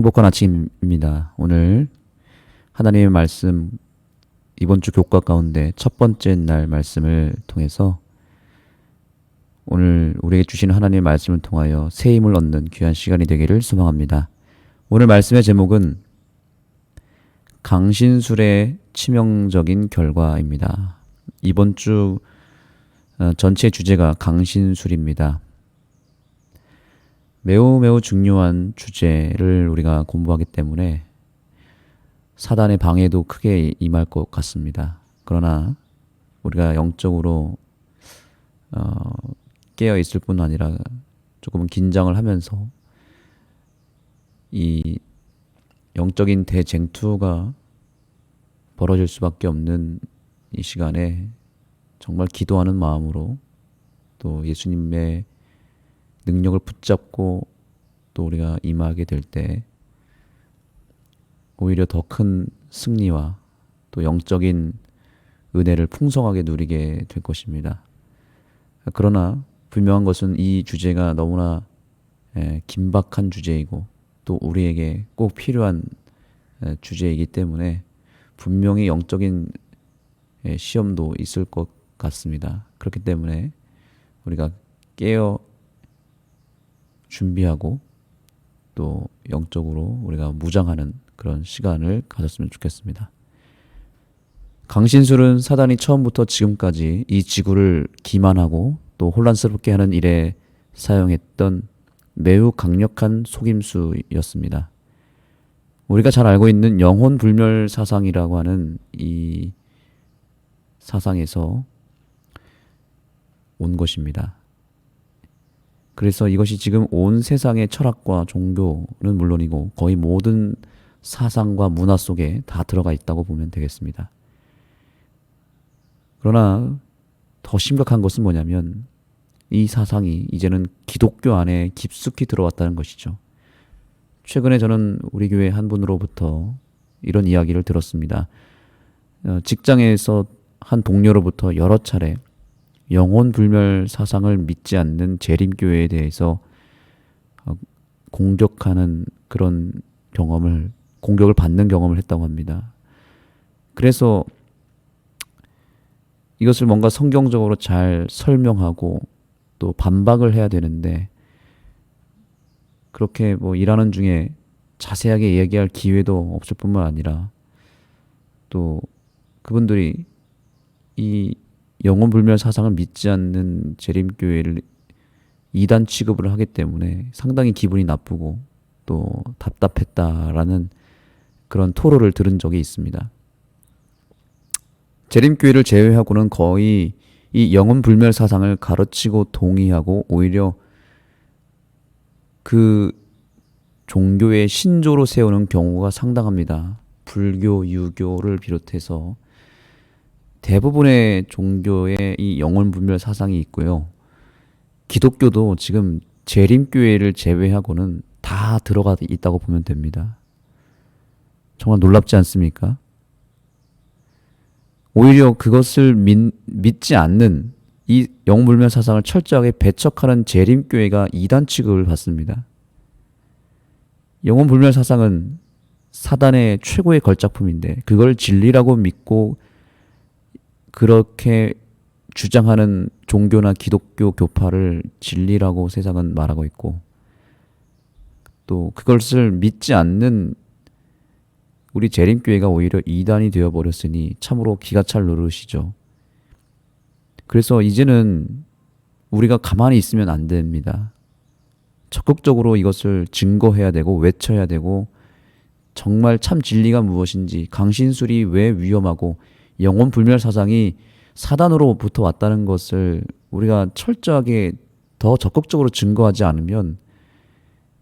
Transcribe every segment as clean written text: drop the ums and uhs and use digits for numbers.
행복한 아침입니다. 오늘 하나님의 말씀 이번 주 교과 가운데 첫 번째 날 말씀을 통해서 오늘 우리에게 주시는 하나님의 말씀을 통하여 새 힘을 얻는 귀한 시간이 되기를 소망합니다. 오늘 말씀의 제목은 강신술의 치명적인 결과입니다. 이번 주 전체 주제가 강신술입니다. 매우 중요한 주제를 우리가 공부하기 때문에 사단의 방해도 크게 임할 것 같습니다. 그러나 우리가 영적으로 깨어 있을 뿐 아니라 조금은 긴장을 하면서 이 영적인 대쟁투가 벌어질 수밖에 없는 이 시간에 정말 기도하는 마음으로 또 예수님의 능력을 붙잡고 또 우리가 임하게 될 때 오히려 더 큰 승리와 또 영적인 은혜를 풍성하게 누리게 될 것입니다. 그러나 분명한 것은 이 주제가 너무나 긴박한 주제이고 또 우리에게 꼭 필요한 주제이기 때문에 분명히 영적인 시험도 있을 것 같습니다. 그렇기 때문에 우리가 깨어 준비하고 또 영적으로 우리가 무장하는 그런 시간을 가졌으면 좋겠습니다. 강신술은 사단이 처음부터 지금까지 이 지구를 기만하고 또 혼란스럽게 하는 일에 사용했던 매우 강력한 속임수였습니다. 우리가 잘 알고 있는 영혼불멸 사상이라고 하는 이 사상에서 온 것입니다. 그래서 이것이 지금 온 세상의 철학과 종교는 물론이고 거의 모든 사상과 문화 속에 다 들어가 있다고 보면 되겠습니다. 그러나 더 심각한 것은 뭐냐면 이 사상이 이제는 기독교 안에 깊숙이 들어왔다는 것이죠. 최근에 저는 우리 교회 한 분으로부터 이런 이야기를 들었습니다. 직장에서 한 동료로부터 여러 차례 영혼불멸 사상을 믿지 않는 재림교회에 대해서 공격하는 그런 공격을 받는 경험을 했다고 합니다. 그래서 이것을 뭔가 성경적으로 잘 설명하고 또 반박을 해야 되는데 그렇게 일하는 중에 자세하게 얘기할 기회도 없을 뿐만 아니라 또 그분들이 이 영혼불멸 사상을 믿지 않는 재림교회를 이단 취급을 하기 때문에 상당히 기분이 나쁘고 또 답답했다라는 그런 토로를 들은 적이 있습니다. 재림교회를 제외하고는 거의 이 영혼불멸 사상을 가르치고 동의하고 오히려 그 종교의 신조로 세우는 경우가 상당합니다. 불교, 유교를 비롯해서 대부분의 종교에 이 영혼불멸 사상이 있고요. 기독교도 지금 재림교회를 제외하고는 다 들어가 있다고 보면 됩니다. 정말 놀랍지 않습니까? 오히려 그것을 믿지 않는 이 영혼불멸 사상을 철저하게 배척하는 재림교회가 이단 취급을 받습니다. 영혼불멸 사상은 사단의 최고의 걸작품인데 그걸 진리라고 믿고 그렇게 주장하는 종교나 기독교 교파를 진리라고 세상은 말하고 있고 또 그것을 믿지 않는 우리 재림교회가 오히려 이단이 되어버렸으니 참으로 기가 찰 노릇이죠. 그래서 이제는 우리가 가만히 있으면 안 됩니다. 적극적으로 이것을 증거해야 되고 외쳐야 되고 정말 참 진리가 무엇인지 강신술이 왜 위험하고 영혼불멸 사상이 사단으로부터 왔다는 것을 우리가 철저하게 더 적극적으로 증거하지 않으면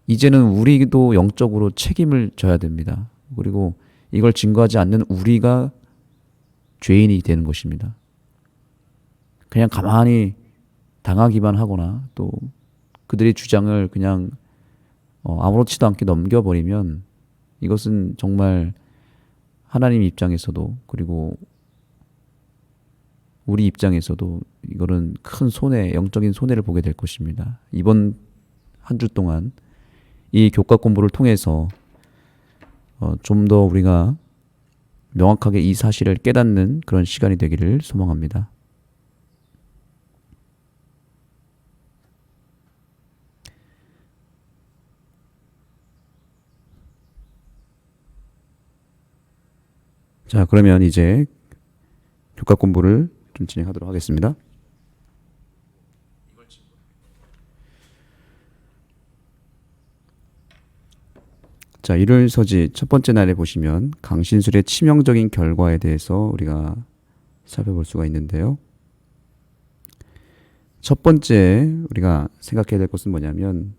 이제는 우리도 영적으로 책임을 져야 됩니다. 그리고 이걸 증거하지 않는 우리가 죄인이 되는 것입니다. 그냥 가만히 당하기만 하거나 또 그들의 주장을 그냥 아무렇지도 않게 넘겨버리면 이것은 정말 하나님 입장에서도 그리고 우리 입장에서도 이거는 큰 손해, 영적인 손해를 보게 될 것입니다. 이번 한 주 동안 이 교과 공부를 통해서 좀 더 우리가 명확하게 이 사실을 깨닫는 그런 시간이 되기를 소망합니다. 자, 그러면 이제 교과 공부를 좀 진행하도록 하겠습니다. 자, 일요일 서지 첫 번째 날에 보시면 강신술의 치명적인 결과에 대해서 우리가 살펴볼 수가 있는데요. 첫 번째 우리가 생각해야 될 것은 뭐냐면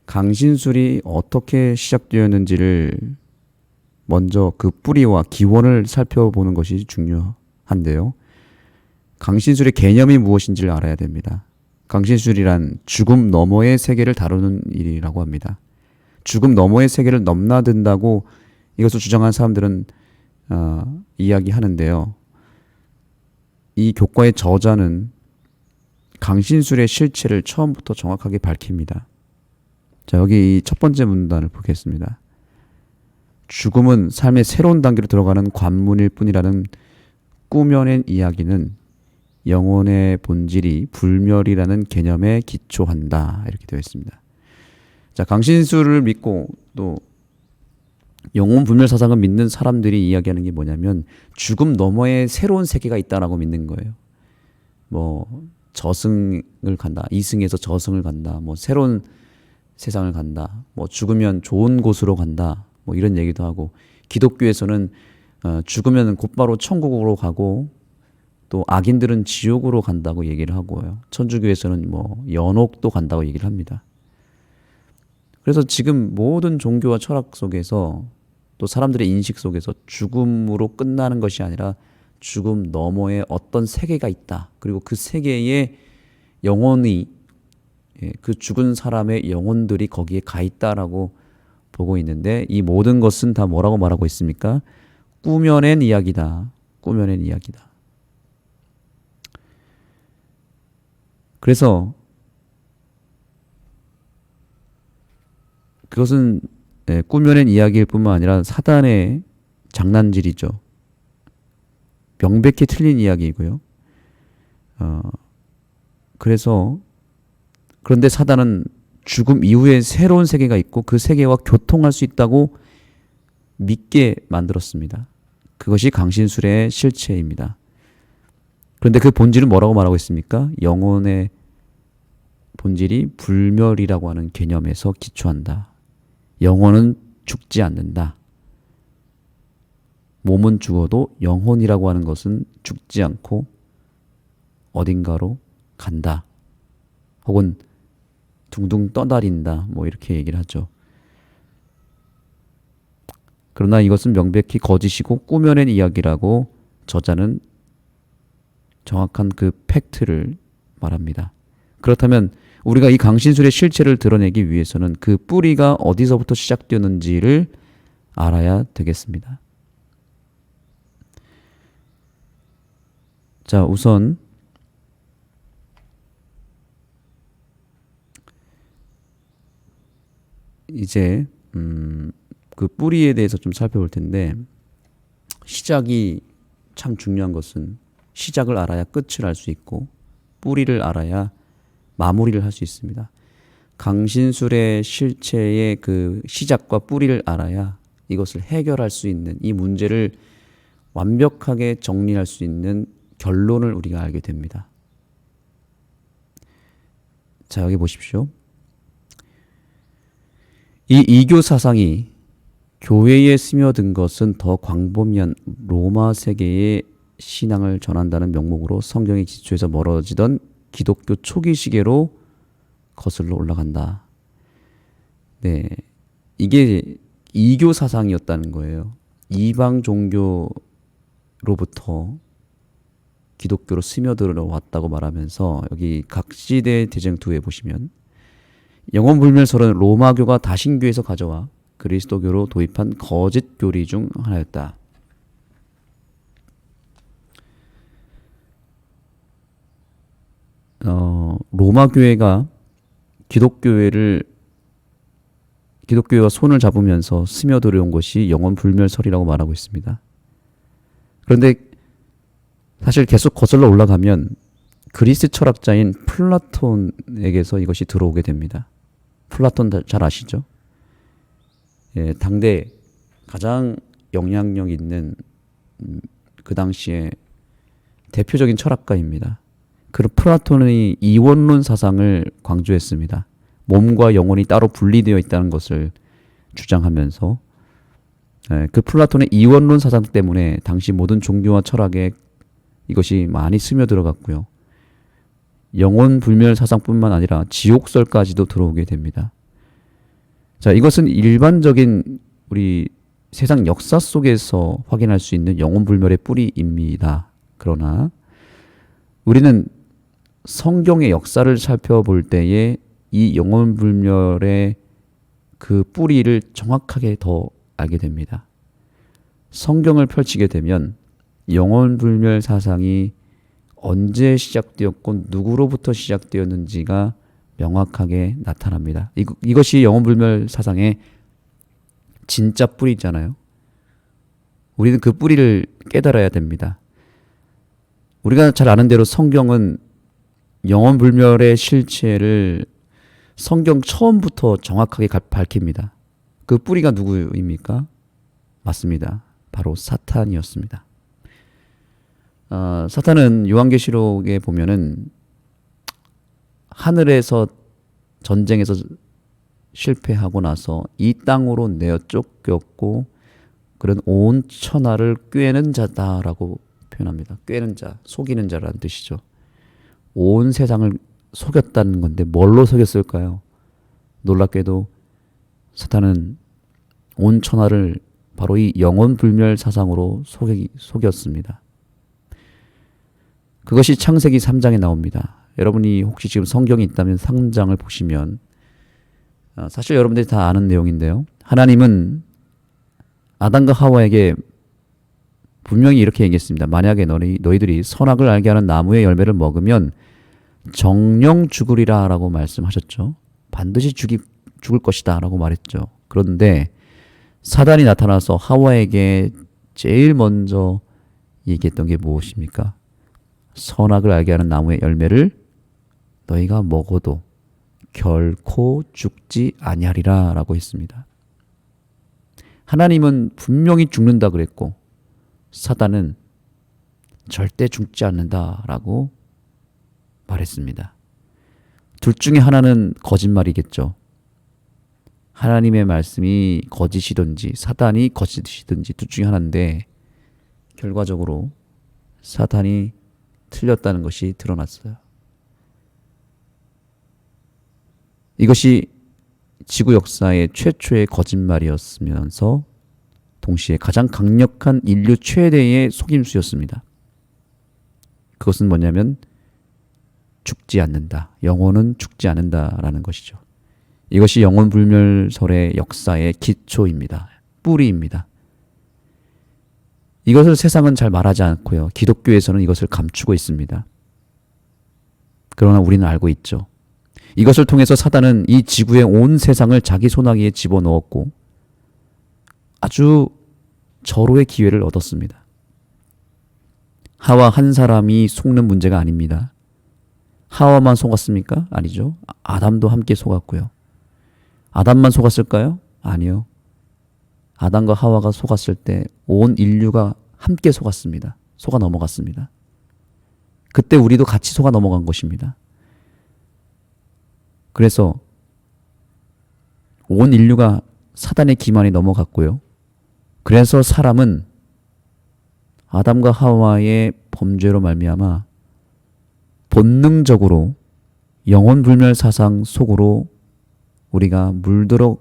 강신술이 어떻게 시작되었는지를 먼저 그 뿌리와 기원을 살펴보는 것이 중요한데요. 강신술의 개념이 무엇인지를 알아야 됩니다. 강신술이란 죽음 너머의 세계를 다루는 일이라고 합니다. 죽음 너머의 세계를 넘나든다고 이것을 주장하는 사람들은 이야기하는데요. 이 교과의 저자는 강신술의 실체를 처음부터 정확하게 밝힙니다. 자, 여기 첫 번째 문단을 보겠습니다. 죽음은 삶의 새로운 단계로 들어가는 관문일 뿐이라는 꾸며낸 이야기는 영혼의 본질이 불멸이라는 개념에 기초한다. 이렇게 되어 있습니다. 자, 강신술을 믿고 또 영혼 불멸 사상을 믿는 사람들이 이야기하는 게 뭐냐면 죽음 너머에 새로운 세계가 있다라고 믿는 거예요. 뭐 저승을 간다, 이승에서 저승을 간다, 뭐 새로운 세상을 간다, 뭐 죽으면 좋은 곳으로 간다, 뭐 이런 얘기도 하고, 기독교에서는 죽으면 곧바로 천국으로 가고 또 악인들은 지옥으로 간다고 얘기를 하고요. 천주교에서는 뭐 연옥도 간다고 얘기를 합니다. 그래서 지금 모든 종교와 철학 속에서 또 사람들의 인식 속에서 죽음으로 끝나는 것이 아니라 죽음 너머에 어떤 세계가 있다. 그리고 그 세계에 영혼이, 그 죽은 사람의 영혼들이 거기에 가 있다라고 보고 있는데, 이 모든 것은 다 뭐라고 말하고 있습니까? 꾸며낸 이야기다. 꾸며낸 이야기다. 그래서 그것은 꾸며낸 이야기일 뿐만 아니라 사단의 장난질이죠. 명백히 틀린 이야기이고요. 그런데 사단은 죽음 이후에 새로운 세계가 있고 그 세계와 교통할 수 있다고 믿게 만들었습니다. 그것이 강신술의 실체입니다. 그런데 그 본질은 뭐라고 말하고 있습니까? 영혼의 본질이 불멸이라고 하는 개념에서 기초한다. 영혼은 죽지 않는다. 몸은 죽어도 영혼이라고 하는 것은 죽지 않고 어딘가로 간다. 혹은 둥둥 떠다닌다. 뭐 이렇게 얘기를 하죠. 그러나 이것은 명백히 거짓이고 꾸며낸 이야기라고 저자는 정확한 그 팩트를 말합니다. 그렇다면 우리가 이 강신술의 실체를 드러내기 위해서는 그 뿌리가 어디서부터 시작되었는지를 알아야 되겠습니다. 자, 우선 이제 그 뿌리에 대해서 좀 살펴볼 텐데, 시작이 참 중요한 것은 시작을 알아야 끝을 알 수 있고 뿌리를 알아야 마무리를 할 수 있습니다. 강신술의 실체의 그 시작과 뿌리를 알아야 이것을 해결할 수 있는, 이 문제를 완벽하게 정리할 수 있는 결론을 우리가 알게 됩니다. 자, 여기 보십시오. 이 이교 사상이 교회에 스며든 것은 더 광범위한 로마 세계의 신앙을 전한다는 명목으로 성경의 기초에서 멀어지던 기독교 초기 시계로 거슬러 올라간다. 네, 이게 이교 사상이었다는 거예요. 이방 종교로부터 기독교로 스며들어 왔다고 말하면서, 여기 각 시대 대쟁투에 보시면 영혼불멸설은 로마교가 다신교에서 가져와 그리스도교로 도입한 거짓 교리 중 하나였다. 로마교회가 기독교와 손을 잡으면서 스며들어온 것이 영혼불멸설이라고 말하고 있습니다. 그런데 사실 계속 거슬러 올라가면 그리스 철학자인 플라톤에게서 이것이 들어오게 됩니다. 플라톤 잘 아시죠? 예, 당대 가장 영향력 있는 그 당시에 대표적인 철학가입니다. 그 플라톤의 이원론 사상을 강조했습니다. 몸과 영혼이 따로 분리되어 있다는 것을 주장하면서 그 플라톤의 이원론 사상 때문에 당시 모든 종교와 철학에 이것이 많이 스며들어갔고요. 영혼 불멸 사상뿐만 아니라 지옥설까지도 들어오게 됩니다. 자, 이것은 일반적인 우리 세상 역사 속에서 확인할 수 있는 영혼 불멸의 뿌리입니다. 그러나 우리는 성경의 역사를 살펴볼 때에 이 영혼 불멸의 그 뿌리를 정확하게 더 알게 됩니다. 성경을 펼치게 되면 영혼 불멸 사상이 언제 시작되었고 누구로부터 시작되었는지가 명확하게 나타납니다. 이것이 영혼 불멸 사상의 진짜 뿌리잖아요. 우리는 그 뿌리를 깨달아야 됩니다. 우리가 잘 아는 대로 성경은 영혼 불멸의 실체를 성경 처음부터 정확하게 밝힙니다. 그 뿌리가 누구입니까? 맞습니다. 바로 사탄이었습니다. 사탄은 요한계시록에 보면은 하늘에서 전쟁에서 실패하고 나서 이 땅으로 내어 쫓겼고 그런 온 천하를 꿰는 자다라고 표현합니다. 꿰는 자, 속이는 자라는 뜻이죠. 온 세상을 속였다는 건데 뭘로 속였을까요? 놀랍게도 사탄은 온 천하를 바로 이 영혼 불멸 사상으로 속였습니다. 그것이 창세기 3장에 나옵니다. 여러분이 혹시 지금 성경이 있다면 3장을 보시면 사실 여러분들이 다 아는 내용인데요. 하나님은 아담과 하와에게 분명히 이렇게 얘기했습니다. 만약에 너희들이 선악을 알게 하는 나무의 열매를 먹으면 정령 죽으리라 라고 말씀하셨죠. 반드시 죽을 것이다 라고 말했죠. 그런데 사단이 나타나서 하와에게 제일 먼저 얘기했던 게 무엇입니까? 선악을 알게 하는 나무의 열매를 너희가 먹어도 결코 죽지 아니하리라 라고 했습니다. 하나님은 분명히 죽는다 그랬고 사단은 절대 죽지 않는다 라고 말했습니다. 둘 중에 하나는 거짓말이겠죠. 하나님의 말씀이 거짓이든지 사단이 거짓이든지 둘 중에 하나인데 결과적으로 사단이 틀렸다는 것이 드러났어요. 이것이 지구 역사의 최초의 거짓말이었으면서 동시에 가장 강력한 인류 최대의 속임수였습니다. 그것은 뭐냐면 죽지 않는다. 영혼은 죽지 않는다라는 것이죠. 이것이 영혼불멸설의 역사의 기초입니다. 뿌리입니다. 이것을 세상은 잘 말하지 않고요. 기독교에서는 이것을 감추고 있습니다. 그러나 우리는 알고 있죠. 이것을 통해서 사단은 이 지구의 온 세상을 자기 손아귀에 집어넣었고 아주 절호의 기회를 얻었습니다. 하와 한 사람이 속는 문제가 아닙니다. 하와만 속았습니까? 아니죠. 아담도 함께 속았고요. 아담만 속았을까요? 아니요. 아담과 하와가 속았을 때 온 인류가 함께 속았습니다. 속아 넘어갔습니다. 그때 우리도 같이 속아 넘어간 것입니다. 그래서 온 인류가 사단의 기만에 넘어갔고요. 그래서 사람은 아담과 하와의 범죄로 말미암아 본능적으로 영혼불멸 사상 속으로 우리가 물들어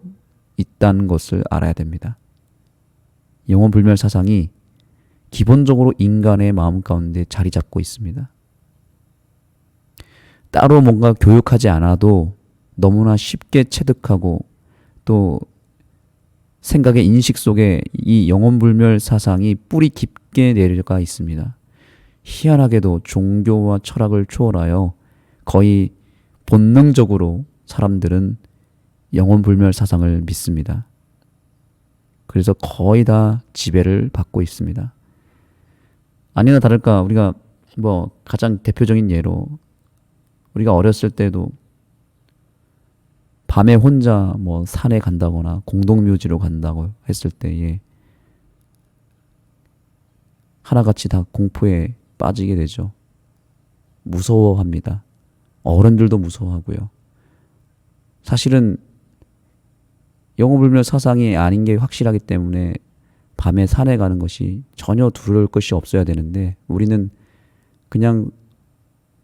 있다는 것을 알아야 됩니다. 영혼불멸 사상이 기본적으로 인간의 마음 가운데 자리 잡고 있습니다. 따로 뭔가 교육하지 않아도 너무나 쉽게 체득하고 또 생각의 인식 속에 이 영혼불멸 사상이 뿌리 깊게 내려가 있습니다. 희한하게도 종교와 철학을 초월하여 거의 본능적으로 사람들은 영혼불멸 사상을 믿습니다. 그래서 거의 다 지배를 받고 있습니다. 아니나 다를까 우리가 가장 대표적인 예로 우리가 어렸을 때도 밤에 혼자 산에 간다거나 공동묘지로 간다고 했을 때에 하나같이 다 공포에 빠지게 되죠. 무서워합니다. 어른들도 무서워하고요. 사실은 영혼불멸 사상이 아닌 게 확실하기 때문에 밤에 산에 가는 것이 전혀 두려울 것이 없어야 되는데 우리는 그냥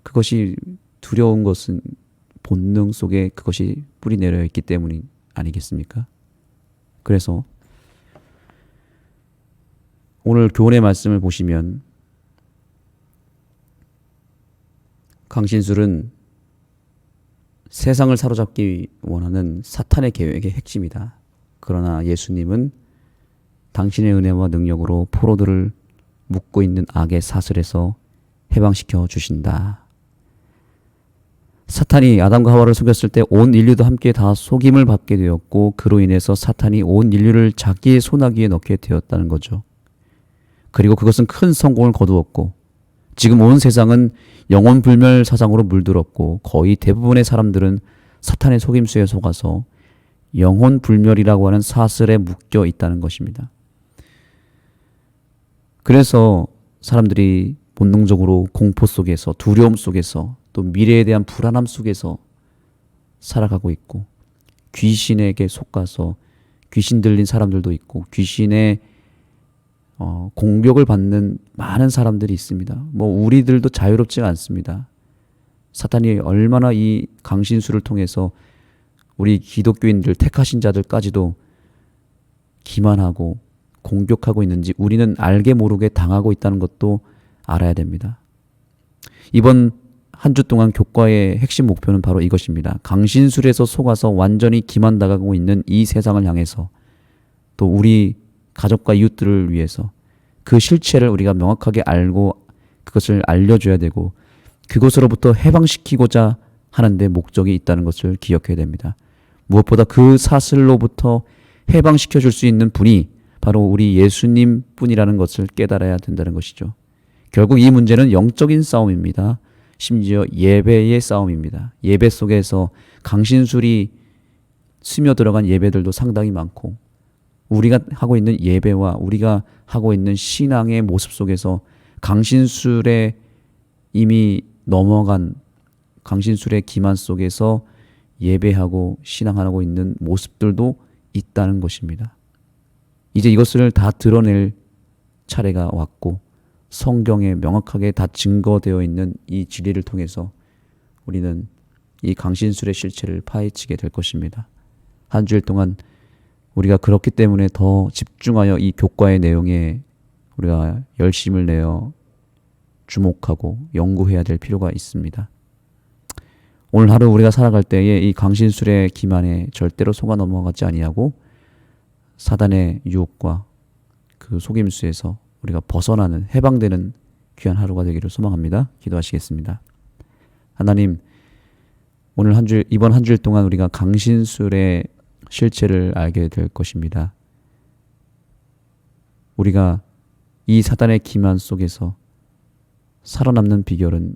그것이 두려운 것은 본능 속에 그것이 뿌리 내려 있기 때문이 아니겠습니까? 그래서 오늘 교훈의 말씀을 보시면 강신술은 세상을 사로잡기 원하는 사탄의 계획의 핵심이다. 그러나 예수님은 당신의 은혜와 능력으로 포로들을 묶고 있는 악의 사슬에서 해방시켜 주신다. 사탄이 아담과 하와를 속였을 때 온 인류도 함께 다 속임을 받게 되었고 그로 인해서 사탄이 온 인류를 자기의 손아귀에 넣게 되었다는 거죠. 그리고 그것은 큰 성공을 거두었고 지금 온 세상은 영혼불멸 사상으로 물들었고 거의 대부분의 사람들은 사탄의 속임수에 속아서 영혼불멸이라고 하는 사슬에 묶여 있다는 것입니다. 그래서 사람들이 본능적으로 공포 속에서 두려움 속에서 또 미래에 대한 불안함 속에서 살아가고 있고 귀신에게 속아서 귀신 들린 사람들도 있고 귀신의 공격을 받는 많은 사람들이 있습니다. 우리들도 자유롭지가 않습니다. 사탄이 얼마나 이 강신술을 통해서 우리 기독교인들 택하신 자들까지도 기만하고 공격하고 있는지 우리는 알게 모르게 당하고 있다는 것도 알아야 됩니다. 이번 한 주 동안 교과의 핵심 목표는 바로 이것입니다. 강신술에서 속아서 완전히 기만당하고 있는 이 세상을 향해서 또 우리 가족과 이웃들을 위해서 그 실체를 우리가 명확하게 알고 그것을 알려줘야 되고 그것으로부터 해방시키고자 하는데 목적이 있다는 것을 기억해야 됩니다. 무엇보다 그 사슬로부터 해방시켜줄 수 있는 분이 바로 우리 예수님 뿐이라는 것을 깨달아야 된다는 것이죠. 결국 이 문제는 영적인 싸움입니다. 심지어 예배의 싸움입니다. 예배 속에서 강신술이 스며들어간 예배들도 상당히 많고 우리가 하고 있는 예배와 우리가 하고 있는 신앙의 모습 속에서 강신술에 이미 넘어간 강신술의 기만 속에서 예배하고 신앙하고 있는 모습들도 있다는 것입니다. 이제 이것을 다 드러낼 차례가 왔고 성경에 명확하게 다 증거되어 있는 이 진리를 통해서 우리는 이 강신술의 실체를 파헤치게 될 것입니다. 한 주일 동안 우리가 그렇기 때문에 더 집중하여 이 교과의 내용에 우리가 열심을 내어 주목하고 연구해야 될 필요가 있습니다. 오늘 하루 우리가 살아갈 때에 이 강신술의 기만에 절대로 속아 넘어가지 아니하고 사단의 유혹과 그 속임수에서 우리가 벗어나는 해방되는 귀한 하루가 되기를 소망합니다. 기도하시겠습니다. 하나님, 오늘 이번 한 주일 동안 우리가 강신술의 실체를 알게 될 것입니다. 우리가 이 사단의 기만 속에서 살아남는 비결은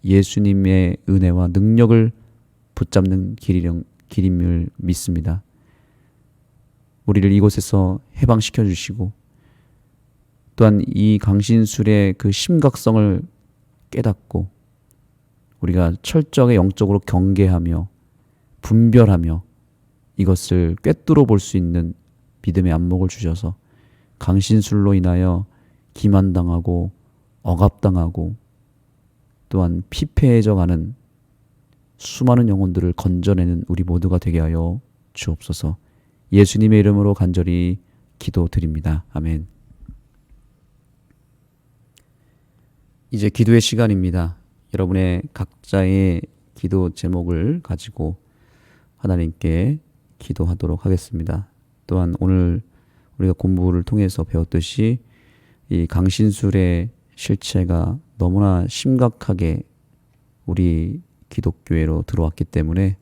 예수님의 은혜와 능력을 붙잡는 길임을 믿습니다. 우리를 이곳에서 해방시켜 주시고 또한 이 강신술의 그 심각성을 깨닫고 우리가 철저하게 영적으로 경계하며 분별하며 이것을 꿰뚫어 볼 수 있는 믿음의 안목을 주셔서 강신술로 인하여 기만당하고 억압당하고 또한 피폐해져가는 수많은 영혼들을 건져내는 우리 모두가 되게 하여 주옵소서. 예수님의 이름으로 간절히 기도드립니다. 아멘. 이제 기도의 시간입니다. 여러분의 각자의 기도 제목을 가지고 하나님께 기도하도록 하겠습니다. 또한 오늘 우리가 공부를 통해서 배웠듯이 이 강신술의 실체가 너무나 심각하게 우리 기독교회로 들어왔기 때문에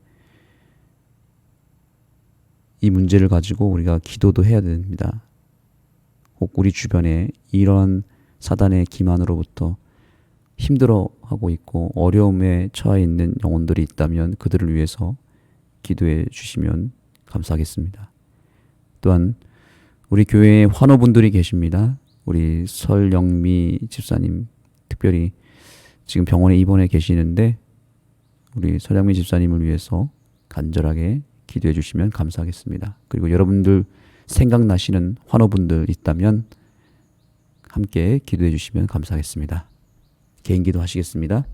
이 문제를 가지고 우리가 기도도 해야 됩니다. 혹 우리 주변에 이런 사단의 기만으로부터 힘들어하고 있고 어려움에 처해 있는 영혼들이 있다면 그들을 위해서 기도해 주시면 감사하겠습니다. 또한 우리 교회에 환우분들이 계십니다. 우리 설영미 집사님 특별히 지금 병원에 입원해 계시는데 우리 설영미 집사님을 위해서 간절하게 기도해 주시면 감사하겠습니다. 그리고 여러분들 생각나시는 환우분들 있다면 함께 기도해 주시면 감사하겠습니다. 개인 기도 하시겠습니다.